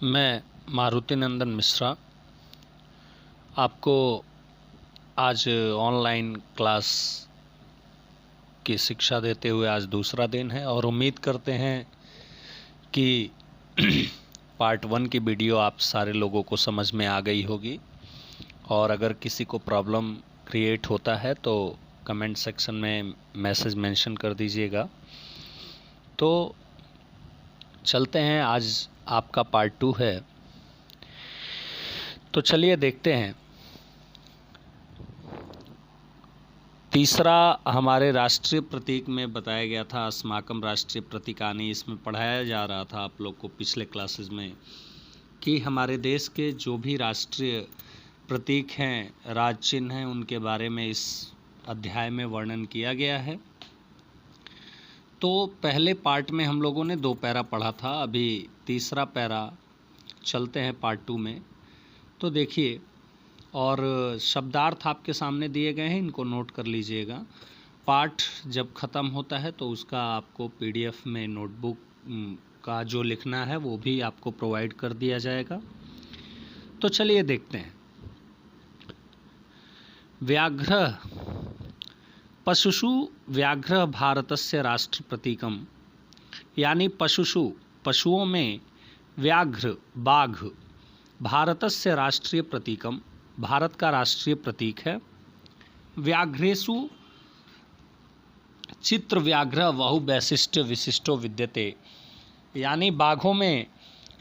मैं मारुति नंदन मिश्रा आपको आज ऑनलाइन क्लास की शिक्षा देते हुए आज दूसरा दिन है और उम्मीद करते हैं कि पार्ट 1 की वीडियो आप सारे लोगों को समझ में आ गई होगी। और अगर किसी को प्रॉब्लम क्रिएट होता है तो कमेंट सेक्शन में मैसेज मेंशन कर दीजिएगा। तो चलते हैं, आज आपका पार्ट 2 है। तो चलिए देखते हैं। तीसरा हमारे राष्ट्रीय प्रतीक में बताया गया था अस्माकम राष्ट्रीय प्रतीकानी। इसमें पढ़ाया जा रहा था आप लोग को पिछले क्लासेस में कि हमारे देश के जो भी राष्ट्रीय प्रतीक हैं, राज चिन्ह हैं, उनके बारे में इस अध्याय में वर्णन किया गया है। तो पहले पार्ट में हम लोगों ने 2 पैरा पढ़ा था, अभी तीसरा पैरा चलते हैं पार्ट 2 में। तो देखिए, और शब्दार्थ आपके सामने दिए गए हैं, इनको नोट कर लीजिएगा। पाठ जब ख़त्म होता है तो उसका आपको पीडीएफ में नोटबुक का जो लिखना है वो भी आपको प्रोवाइड कर दिया जाएगा। तो चलिए देखते हैं। व्याघ्र पशुषु व्याघ्र भारतस्य राष्ट्र प्रतीकम, यानी पशुषु पशुओं में व्याघ्र बाघ भारतस्य राष्ट्रीय प्रतीकम भारत का राष्ट्रीय प्रतीक है। व्याघ्रेषु चित्र व्याघ्र बहु वैशिष्ट्य विशिष्टो विद्यते, यानी बाघों में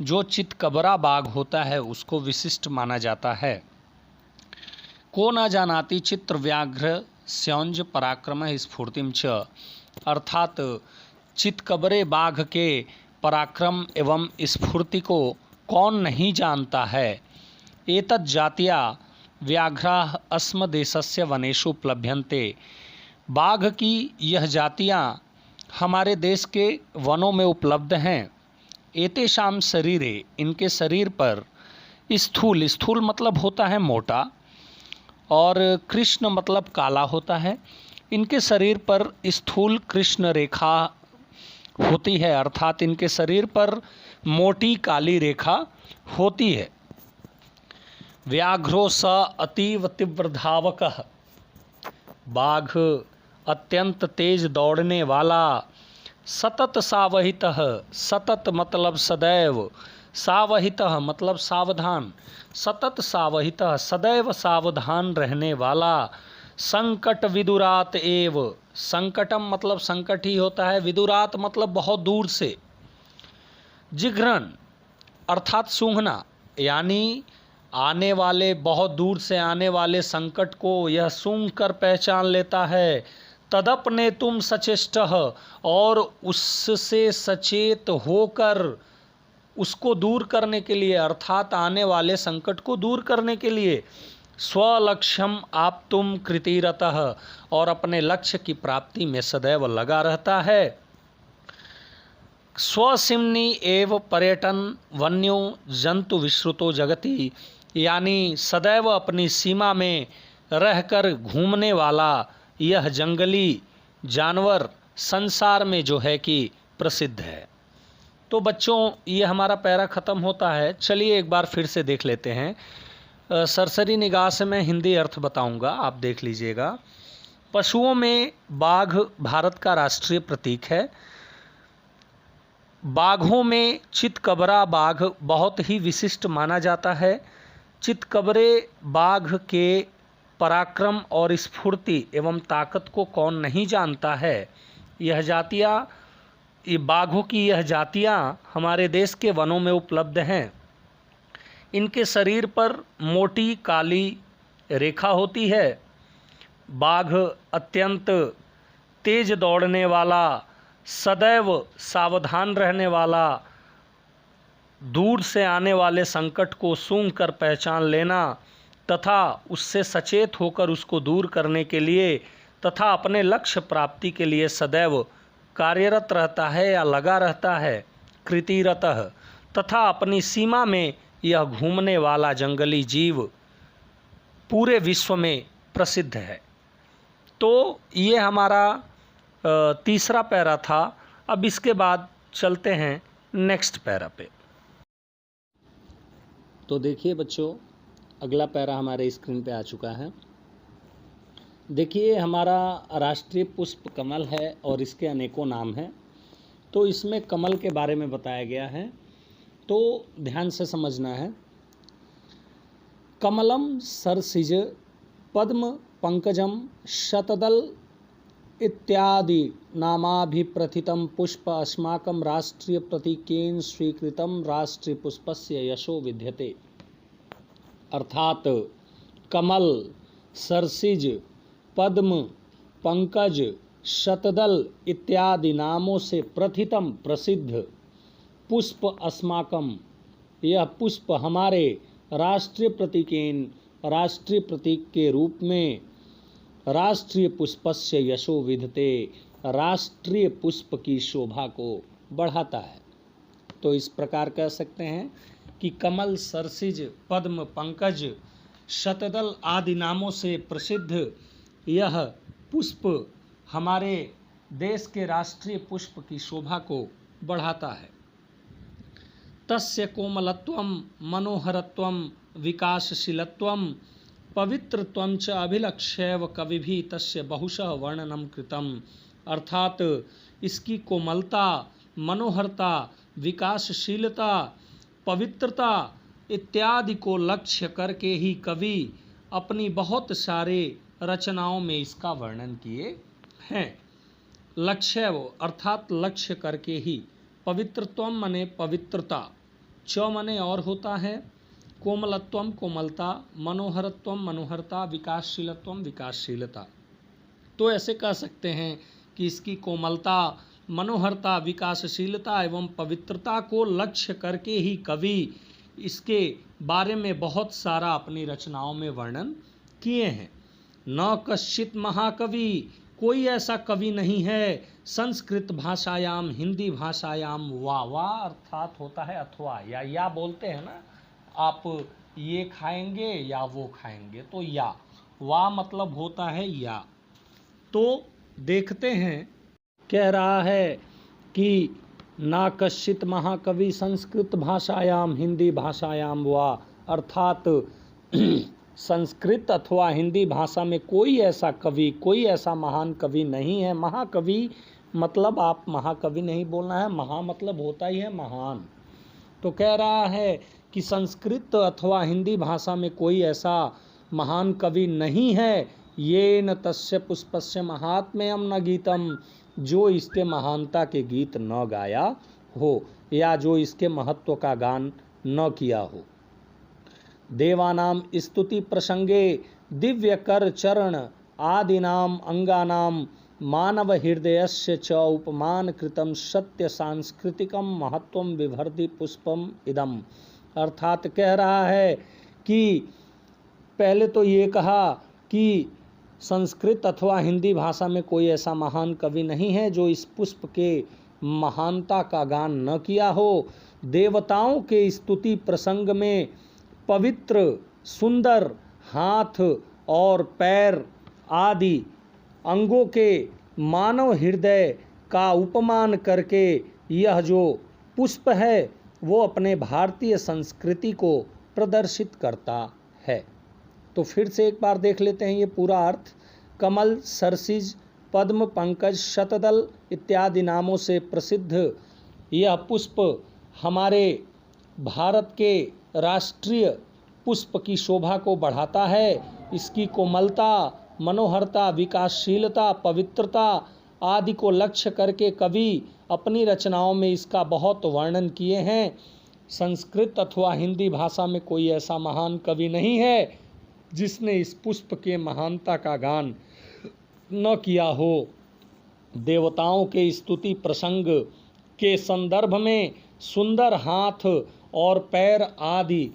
जो चितकबरा बाघ होता है उसको विशिष्ट माना जाता है। को न जानाति चित्र व्याघ्र स्यौंज पराक्रम स्फूर्तिम च, अर्थात चितकबरे बाघ के पराक्रम एवं स्फूर्ति को कौन नहीं जानता है। एतत् जातिया व्याघ्रा अस्म देशस्य वनेषु उपलभ्यन्ते, बाघ की यह जातियाँ हमारे देश के वनों में उपलब्ध हैं। एतेषां शरीरे, इनके शरीर पर स्थूल, स्थूल मतलब होता है मोटा, और कृष्ण मतलब काला होता है। इनके शरीर पर स्थूल कृष्ण रेखा होती है, अर्थात इनके शरीर पर मोटी काली रेखा होती है। व्याघ्रो स अतीव तीव्र धावकः, बाघ अत्यंत तेज दौड़ने वाला। सतत सावहितः, सतत मतलब सदैव, सावहितः मतलब सावधान, सतत सावहितः सदैव सावधान रहने वाला। संकट विदुरात एव, संकटम मतलब संकट ही होता है, विदुरात मतलब बहुत दूर से। जिघ्रन अर्थात सूंघना, यानी आने वाले, बहुत दूर से आने वाले संकट को यह सूंघ कर पहचान लेता है। तदपने तुम सचेष्टः, और उससे सचेत होकर उसको दूर करने के लिए, अर्थात आने वाले संकट को दूर करने के लिए स्वलक्ष्यम आप तुम कृतिरतः, और अपने लक्ष्य की प्राप्ति में सदैव लगा रहता है। स्वसिम्नि एव पर्यटन वन्यो जंतु विश्रुतो जगति, यानी सदैव अपनी सीमा में रहकर घूमने वाला यह जंगली जानवर संसार में जो है कि प्रसिद्ध है। तो बच्चों, ये हमारा पैरा ख़त्म होता है। चलिए एक बार फिर से देख लेते हैं। सरसरी निगाह से मैं हिंदी अर्थ बताऊंगा, आप देख लीजिएगा। पशुओं में बाघ भारत का राष्ट्रीय प्रतीक है। बाघों में चितकबरा बाघ बहुत ही विशिष्ट माना जाता है। चितकबरे बाघ के पराक्रम और स्फूर्ति एवं ताकत को कौन नहीं जानता है। यह जातियाँ, ये बाघों की यह जातियाँ हमारे देश के वनों में उपलब्ध हैं। इनके शरीर पर मोटी काली रेखा होती है। बाघ अत्यंत तेज दौड़ने वाला, सदैव सावधान रहने वाला, दूर से आने वाले संकट को सूंघ कर पहचान लेना तथा उससे सचेत होकर उसको दूर करने के लिए तथा अपने लक्ष्य प्राप्ति के लिए सदैव कार्यरत रहता है या लगा रहता है। कृतिरतः, तथा अपनी सीमा में यह घूमने वाला जंगली जीव पूरे विश्व में प्रसिद्ध है। तो ये हमारा तीसरा पैरा था। अब इसके बाद चलते हैं नेक्स्ट पैरा पे। तो देखिए बच्चों, अगला पैरा हमारे स्क्रीन पे आ चुका है। देखिए, हमारा राष्ट्रीय पुष्प कमल है और इसके अनेकों नाम हैं। तो इसमें कमल के बारे में बताया गया है, तो ध्यान से समझना है। कमलम सरसिज पद्म पंकजम शतदल इत्यादि नामाभिप्रथितं पुष्प अस्माकं राष्ट्रीय प्रतीकेन स्वीकृतं राष्ट्रीय पुष्पस्य यशो विद्यते। अर्थात कमल, सरसिज, पद्म, पंकज, शतदल इत्यादि नामों से प्रथितम प्रसिद्ध पुष्प अस्माकं, यह पुष्प हमारे राष्ट्रीय प्रतीकेन, राष्ट्रीय प्रतीक के रूप में राष्ट्रीय पुष्पस्य यशो विधते, राष्ट्रीय पुष्प की शोभा को बढ़ाता है। तो इस प्रकार कह सकते हैं कि कमल, सरसिज, पद्म, पंकज, शतदल आदि नामों से प्रसिद्ध यह पुष्प हमारे देश के राष्ट्रीय पुष्प की शोभा को बढ़ाता है। तस्य कोमलत्वं मनोहरत्वं विकासशीलत्वं पवित्रत्वं च अभिलक्ष्यैव कविभिः तस्य बहुशः वर्णनं कृतम्। अर्थात इसकी कोमलता, मनोहरता, विकासशीलता, पवित्रता इत्यादि को लक्ष्य करके ही कवि अपनी बहुत सारे रचनाओं में इसका वर्णन किए हैं। लक्ष्य अर्थात लक्ष्य करके ही, पवित्रत्वम मने पवित्रता, च मने और होता है, कोमलत्वम कोमलता, मनोहरत्वम मनोहरता, विकासशीलत्वम विकासशीलता। तो ऐसे कह सकते हैं कि इसकी कोमलता, मनोहरता, विकासशीलता एवं पवित्रता को लक्ष्य करके ही कवि इसके बारे में बहुत सारा अपनी रचनाओं में वर्णन किए हैं। न कश्चित महाकवि, कोई ऐसा कवि नहीं है, संस्कृत भाषायाम हिंदी भाषायाम वा, वा अर्थात होता है अथवा, या बोलते हैं ना आप, ये खाएंगे या वो खाएंगे, तो या, वा मतलब होता है या। तो देखते हैं, कह रहा है कि ना कश्चित महाकवि संस्कृत भाषायाम हिंदी भाषायाम वा, अर्थात संस्कृत अथवा हिंदी भाषा में कोई ऐसा कवि, कोई ऐसा महान कवि नहीं है। महाकवि मतलब आप महाकवि नहीं बोलना है, महा मतलब होता ही है महान। तो कह रहा है कि संस्कृत अथवा हिंदी भाषा में कोई ऐसा महान कवि नहीं है, ये न तस्य पुष्पस्य महात्म्यम न गीतम, जो इसके महानता के गीत न गाया हो या जो इसके महत्व का गान न किया हो। देवानाम स्तुति प्रसंगे दिव्य कर चरण आदिनाम अंगानाम मानव हृदयस्य च उपमान कृतम सत्य सांस्कृतिकम महत्वम विभर्ति पुष्पम इदम। अर्थात कह रहा है कि पहले तो ये कहा कि संस्कृत अथवा हिंदी भाषा में कोई ऐसा महान कवि नहीं है जो इस पुष्प के महानता का गान न किया हो। देवताओं के स्तुति प्रसंग में पवित्र, सुंदर हाथ और पैर आदि अंगों के मानव हृदय का उपमान करके यह जो पुष्प है वो अपने भारतीय संस्कृति को प्रदर्शित करता है। तो फिर से एक बार देख लेते हैं ये पूरा अर्थ। कमल, सरसिज, पद्म, पंकज, शतदल इत्यादि नामों से प्रसिद्ध यह पुष्प हमारे भारत के राष्ट्रीय पुष्प की शोभा को बढ़ाता है। इसकी कोमलता, मनोहरता, विकासशीलता, पवित्रता आदि को लक्ष्य करके कवि अपनी रचनाओं में इसका बहुत वर्णन किए हैं। संस्कृत अथवा हिंदी भाषा में कोई ऐसा महान कवि नहीं है जिसने इस पुष्प के महानता का गान न किया हो। देवताओं के स्तुति प्रसंग के संदर्भ में सुंदर हाथ और पैर आदि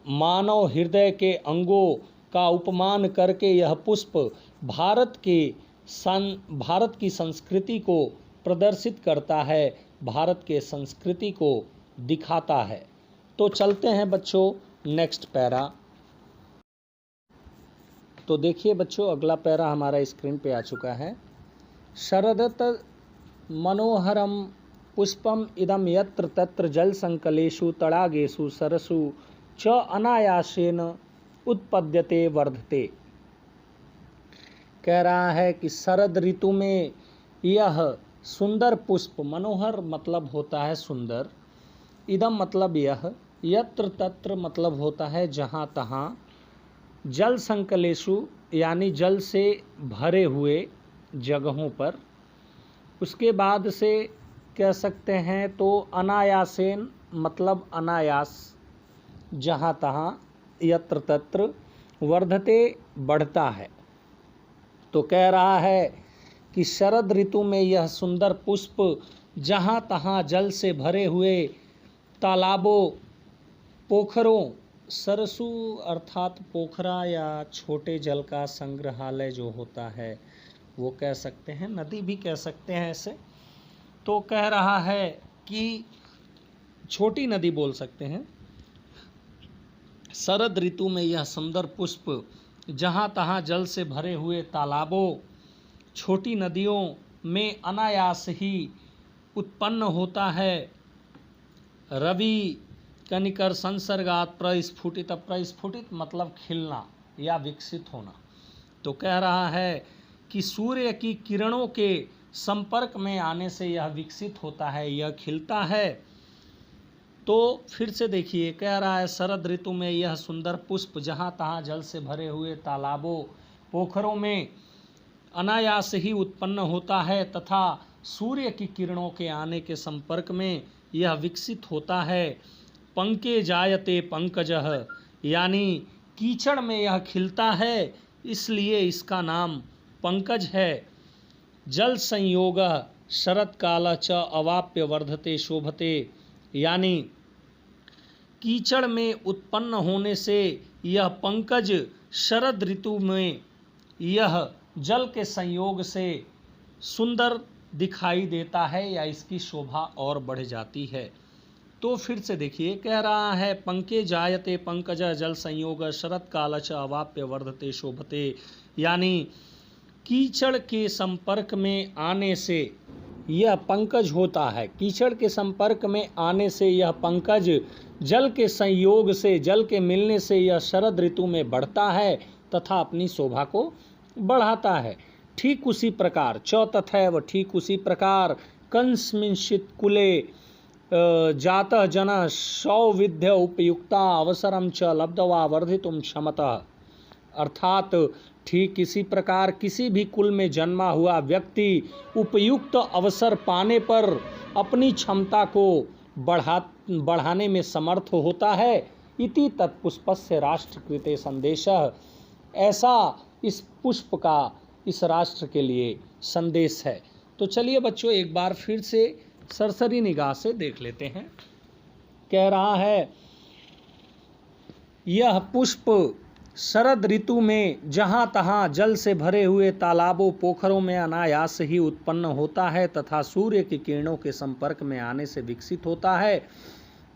मानव हृदय के अंगों का उपमान करके यह पुष्प भारत की संस्कृति को प्रदर्शित करता है, भारत के संस्कृति को दिखाता है। तो चलते हैं बच्चों नेक्स्ट पैरा। तो देखिए बच्चों, अगला पैरा हमारा स्क्रीन पे आ चुका है। शरदत मनोहरम पुष्पम इदम यत्र तत्र जल संकलेषु तड़ागेषु सरसु च अनायासेन उत्पद्यते वर्धते। कह रहा है कि शरद ऋतु में यह सुंदर पुष्प, मनोहर मतलब होता है सुंदर, इदम मतलब यह, यत्र तत्र मतलब होता है जहाँ तहाँ, जल संकलेशु यानी जल से भरे हुए जगहों पर, उसके बाद से कह सकते हैं तो अनायासेन मतलब अनायास, जहाँ तहाँ, यत्र तत्र, वर्धते बढ़ता है। तो कह रहा है कि शरद ऋतु में यह सुंदर पुष्प जहाँ तहाँ जल से भरे हुए तालाबों, पोखरों, सरसू अर्थात पोखरा या छोटे जल का संग्रहालय जो होता है वो कह सकते हैं, नदी भी कह सकते हैं ऐसे। तो कह रहा है कि छोटी नदी बोल सकते हैं। शरद ऋतु में यह सुंदर पुष्प जहाँ तहाँ जल से भरे हुए तालाबों, छोटी नदियों में अनायास ही उत्पन्न होता है। रवि कनिकर संसर्गात प्रस्फुटित, प्रस्फुटित मतलब खिलना या विकसित होना। तो कह रहा है कि सूर्य की किरणों के संपर्क में आने से यह विकसित होता है, यह खिलता है। तो फिर से देखिए, कह रहा है शरद ऋतु में यह सुंदर पुष्प जहाँ तहाँ जल से भरे हुए तालाबों, पोखरों में अनायास ही उत्पन्न होता है तथा सूर्य की किरणों के आने के संपर्क में यह विकसित होता है। पंके जायते पंकजः यानी कीचड़ में यह खिलता है, इसलिए इसका नाम पंकज है। जल संयोग शरद काल च अवाप्य वर्धते शोभते यानी कीचड़ में उत्पन्न होने से यह पंकज शरद ऋतु में यह जल के संयोग से सुंदर दिखाई देता है या इसकी शोभा और बढ़ जाती है। तो फिर से देखिए, कह रहा है पंके जायते पंकज जल संयोग शरद काल च अवाप्य वर्धते शोभते यानी कीचड़ के संपर्क में आने से यह पंकज होता है। कीचड़ के संपर्क में आने से यह पंकज जल के संयोग से, जल के मिलने से यह शरद ऋतु में बढ़ता है तथा अपनी शोभा को बढ़ाता है। ठीक उसी प्रकार च तथैव ठीक उसी प्रकार कंस्मिंश्चित् कुले जातः जनः सौविध्य उपयुक्ता अवसरम च लब्ध्वा वर्धितुम क्षमतः, अर्थात ठीक इसी प्रकार किसी भी कुल में जन्मा हुआ व्यक्ति उपयुक्त अवसर पाने पर अपनी क्षमता को बढ़ाने में समर्थ होता है। इति तत्पुष्पस्य राष्ट्रकृते संदेशः, ऐसा इस पुष्प का इस राष्ट्र के लिए संदेश है। तो चलिए बच्चों, एक बार फिर से सरसरी निगाह से देख लेते हैं। कह रहा है यह पुष्प शरद ऋतु में जहाँ तहाँ जल से भरे हुए तालाबों, पोखरों में अनायास ही उत्पन्न होता है तथा सूर्य की किरणों के संपर्क में आने से विकसित होता है।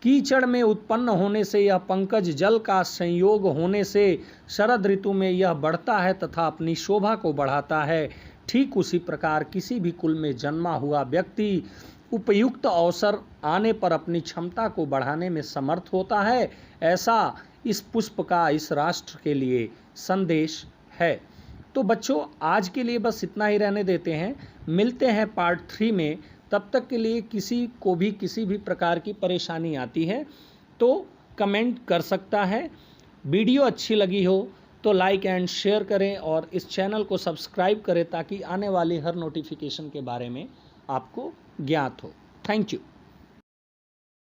कीचड़ में उत्पन्न होने से यह पंकज, जल का संयोग होने से शरद ऋतु में यह बढ़ता है तथा अपनी शोभा को बढ़ाता है। ठीक उसी प्रकार किसी भी कुल में जन्मा हुआ व्यक्ति उपयुक्त अवसर आने पर अपनी क्षमता को बढ़ाने में समर्थ होता है। ऐसा इस पुष्प का इस राष्ट्र के लिए संदेश है। तो बच्चों, आज के लिए बस इतना ही रहने देते हैं। मिलते हैं पार्ट 3 में। तब तक के लिए किसी को भी किसी भी प्रकार की परेशानी आती है तो कमेंट कर सकता है। वीडियो अच्छी लगी हो तो लाइक एंड शेयर करें और इस चैनल को सब्सक्राइब करें ताकि आने वाली हर नोटिफिकेशन के बारे में आपको ज्ञात हो। Thank you.